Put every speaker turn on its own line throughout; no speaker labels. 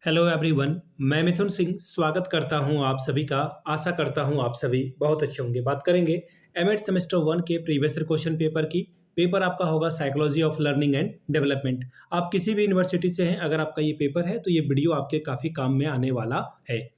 Hello everyone. मैं मिथुन सिंह स्वागत करता हूं आप सभी का। आशा करता हूं आप सभी बहुत अच्छे होंगे। बात करेंगे एमएड सेमेस्टर 1 के प्रीवियस ईयर क्वेश्चन पेपर की। पेपर आपका होगा psychology of learning and development. आप किसी भी यूनिवर्सिटी से हैं, अगर आपका ये पेपर है तो ये वीडियो आपके काफ़ी काम में आने वाला है।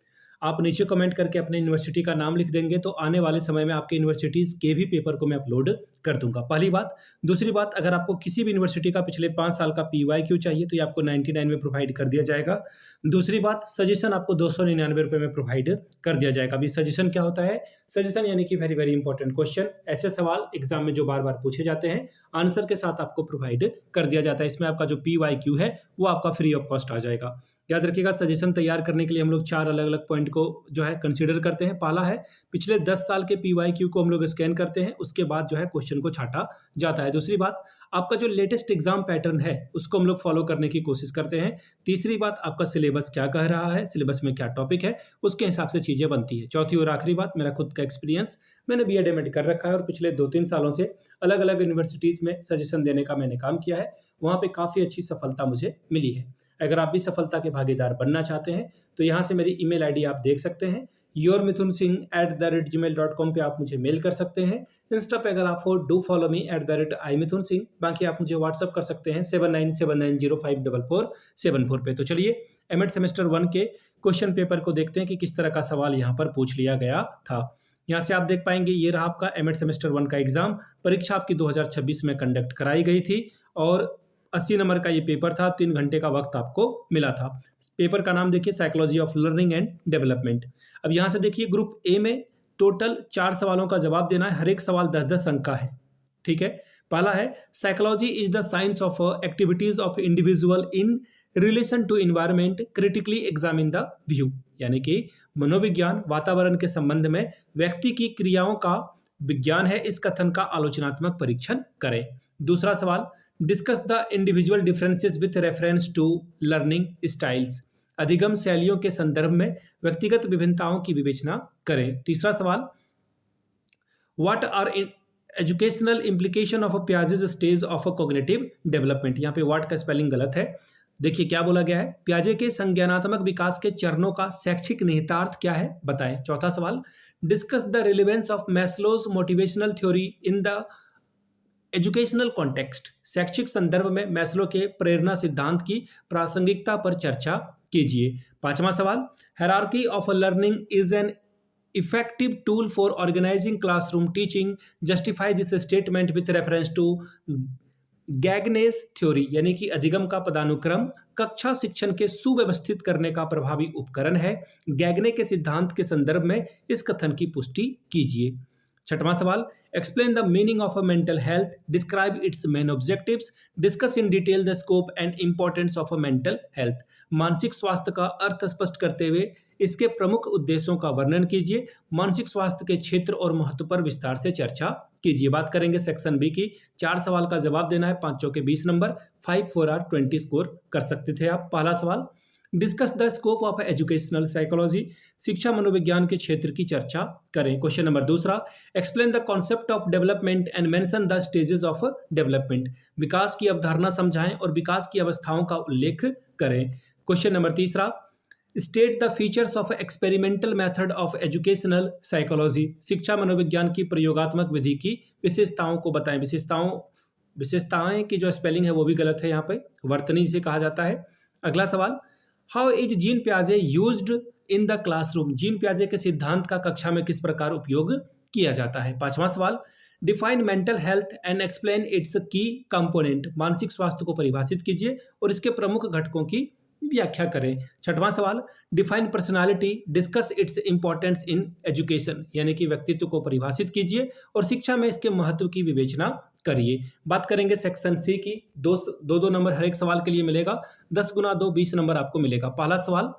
आप नीचे कमेंट करके अपने यूनिवर्सिटी का नाम लिख देंगे तो आने वाले समय में आपके यूनिवर्सिटीज़ के भी पेपर को मैं अपलोड कर दूंगा। पहली बात। दूसरी बात, अगर आपको किसी भी यूनिवर्सिटी का पिछले 5 साल का PYQ चाहिए तो ये आपको 99 में प्रोवाइड कर दिया जाएगा। दूसरी बात, सजेशन आपको 299 रुपये में प्रोवाइड कर दिया जाएगा। अभी सजेशन क्या होता है? सजेशन यानी कि वेरी वेरी इंपॉर्टेंट क्वेश्चन, ऐसे सवाल एग्जाम में जो बार बार पूछे जाते हैं, आंसर के साथ आपको प्रोवाइड कर दिया जाता है। इसमें आपका जो PYQ है वो आपका फ्री ऑफ कॉस्ट आ जाएगा। याद रखिएगा, सजेशन तैयार करने के लिए हम लोग 4 अलग अलग पॉइंट को जो है कंसीडर करते हैं। पहला है पिछले 10 साल के PYQ को हम लोग स्कैन करते हैं, उसके बाद जो है क्वेश्चन को छाटा जाता है। दूसरी बात, आपका जो लेटेस्ट एग्जाम पैटर्न है उसको हम लोग फॉलो करने की कोशिश करते हैं। तीसरी बात, आपका सिलेबस क्या कह रहा है, सिलेबस में क्या टॉपिक है, उसके हिसाब से चीज़ें बनती है। चौथी और आखिरी बात, मेरा खुद का एक्सपीरियंस, मैंने BEd एमएड कर रखा है और पिछले 2-3 सालों से अलग अलग यूनिवर्सिटीज़ में सजेशन देने का मैंने काम किया है। वहाँ पे काफ़ी अच्छी सफलता मुझे मिली है। अगर आप भी सफलता के भागीदार बनना चाहते हैं तो यहाँ से मेरी ईमेल आईडी आप देख सकते हैं। yourmithunsingh@gmail.com पे आप मुझे मेल कर सकते हैं। इंस्टा पे अगर आप हो, डू फॉलो मी @imithunsingh। बाकी आप मुझे व्हाट्सअप कर सकते हैं 7979054474 पे। तो चलिए एमएड सेमेस्टर 1 के क्वेश्चन पेपर को देखते हैं कि किस तरह का सवाल यहाँ पर पूछ लिया गया था। यहाँ से आप देख पाएंगे, ये रहा आपका एमएड सेमेस्टर 1 का एग्जाम। परीक्षा आपकी 2026 में कंडक्ट कराई गई थी और 80 नंबर का ये पेपर था। 3 घंटे का वक्त आपको मिला था। पेपर का नाम देखिए, psychology of learning and development. अब यहाँ से देखिए, ग्रुप ए में टोटल 4 सवालों का जवाब देना है। हर एक सवाल 10-10 अंक का है। ठीक है। पहला है, psychology is the science of activities of individual in relation to environment, critically examine the view. यानी कि मनोविज्ञान वातावरण के संबंध में व्यक्ति की क्रियाओं का विज्ञान है, इस कथन का आलोचनात्मक परीक्षण करें। दूसरा सवाल, discuss the individual differences with reference to learning styles. अधिगम शैलियों के संदर्भ में व्यक्तिगत विभिन्नताओं की विवेचना करें। तीसरा सवाल, what are educational implication of Piaget's stage of cognitive development. यहाँ पे व्हाट का स्पेलिंग गलत है। देखिए क्या बोला गया है, पियाजे के संज्ञानात्मक विकास के चरणों का शैक्षिक निहितार्थ क्या है, बताएं। चौथा सवाल, discuss the relevance of Maslow's motivational theory in the educational context. शैक्षिक संदर्भ में मैस्लो के प्रेरणा सिद्धांत की प्रासंगिकता पर चर्चा कीजिए। पांचवा सवाल, hierarchy of learning is an effective tool for organising classroom teaching, justify this statement with reference to Gagne's theory. यानी कि अधिगम का पदानुक्रम कक्षा शिक्षण के सुव्यवस्थित करने का प्रभावी उपकरण है। गैगने के सिद्धांत के संदर्भ में इस कथन की पुष्टि कीजिए। छठवां सवाल, explain the meaning of a mental health, describe it's main objectives, discuss in detail the scope and importance of a mental health. मानसिक स्वास्थ्य का अर्थ स्पष्ट करते हुए इसके प्रमुख उद्देश्यों का वर्णन कीजिए। मानसिक स्वास्थ्य के क्षेत्र और महत्व पर विस्तार से चर्चा कीजिए। बात करेंगे सेक्शन बी की। 4 सवाल का जवाब देना है, 5 चौके 20 नंबर, 5 4 आर 20 स्कोर कर सकते थे आप। पहला सवाल, discuss the scope of educational psychology. शिक्षा मनोविज्ञान के क्षेत्र की चर्चा करें। क्वेश्चन नंबर दूसरा, explain the concept of development and mention the stages of development. विकास की अवधारणा समझाएं और विकास की अवस्थाओं का उल्लेख करें। क्वेश्चन नंबर तीसरा, state the features of experimental method of educational psychology. शिक्षा मनोविज्ञान की प्रयोगात्मक विधि की विशेषताओं को बताएं। विशेषताएं की जो स्पेलिंग है वो भी गलत है, यहाँ पे वर्तनी से कहा जाता है। अगला सवाल, हाउ इज जीन पियाजे used in the classroom. Jean पियाजे के सिद्धांत का कक्षा में किस प्रकार उपयोग किया जाता है। पांचवा सवाल, define mental health and explain it's की कंपोनेंट। मानसिक स्वास्थ्य को परिभाषित कीजिए और इसके प्रमुख घटकों की व्याख्या करें। छठवां सवाल, define personality, discuss its importance in education. यानी कि व्यक्तित्व को परिभाषित कीजिए और शिक्षा में इसके महत्व की विवेचना करिए। बात करेंगे सेक्शन सी की। दो नंबर हर एक सवाल के लिए मिलेगा। 10 गुना 2 20 नंबर आपको मिलेगा। पहला सवाल,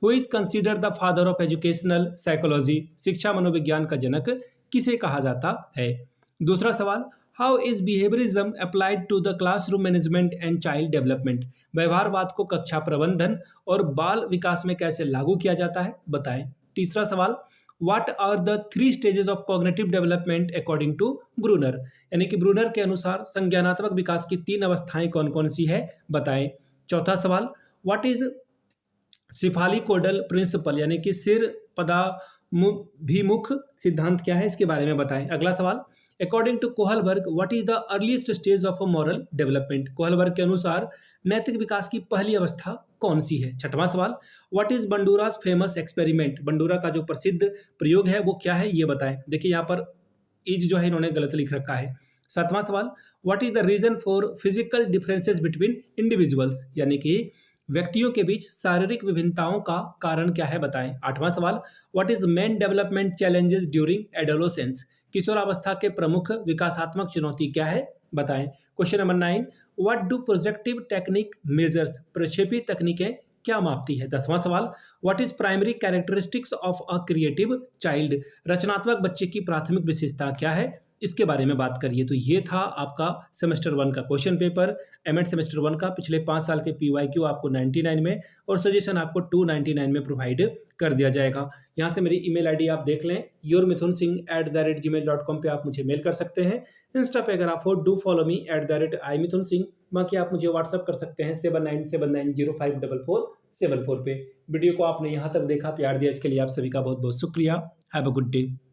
who is consider the father of educational psychology. शिक्षा मनोविज्ञान का जनक किसे कहा जाता है। दूसरा सवाल, how is behaviourism applied to the classroom management and child development. व्यवहारवाद को कक्षा प्रबंधन और बाल विकास में कैसे लागू किया जाता है, बताएं। तीसरा सवाल, what are the 3 stages of cognitive development according to Bruner. यानी कि ब्रूनर के अनुसार संज्ञानात्मक विकास की 3 अवस्थाएं कौन कौन सी है, बताएं। चौथा सवाल, what is Shefali codal principal यानी कि सिर पदाभिमुख सिद्धांत क्या है, इसके बारे में बताएं। अगला सवाल, according to Kohlberg what is the earliest stage of a moral development. Kohlberg के अनुसार नैतिक विकास की पहली अवस्था कौन सी है। छठवां सवाल, what is Bandura's famous experiment. Bandura का जो प्रसिद्ध प्रयोग है वो क्या है, ये बताएं। देखिए यहाँ पर इज जो है इन्होंने गलत लिख रखा है। सातवां सवाल, what is the reason for physical differences between individuals, यानी कि व्यक्तियों के बीच शारीरिक विभिन्नताओं का कारण क्या है, बताएं। आठवां सवाल, what is main development challenges during adolescence. किशोरावस्था के प्रमुख विकासात्मक चुनौती क्या है, बताएं। Question number 9, what do projective technique measures. प्रक्षेपी तकनीकें क्या मापती है। 10वां सवाल, what is primary characteristics of a creative child. रचनात्मक बच्चे की प्राथमिक विशेषता क्या है, इसके बारे में बात करिए। तो ये था आपका सेमेस्टर 1 का क्वेश्चन पेपर, एमएड सेमेस्टर 1 का। पिछले 5 साल के पीवाईक्यू आपको 99 में और सजेशन आपको 299 में प्रोवाइड कर दिया जाएगा। यहाँ से मेरी ईमेल आईडी आप देख लें, yourmithunsingh@gmail.com पे आप मुझे मेल कर सकते हैं। इंस्टा पे अगर आप हो डू फॉलो मी @imithunsingh। बाकी आप मुझे व्हाट्सअप कर सकते हैं 7979054474 पे। वीडियो को आपने यहाँ तक देखा, प्यार दिया, इसके लिए आप सभी का बहुत बहुत शुक्रिया। Have a good day.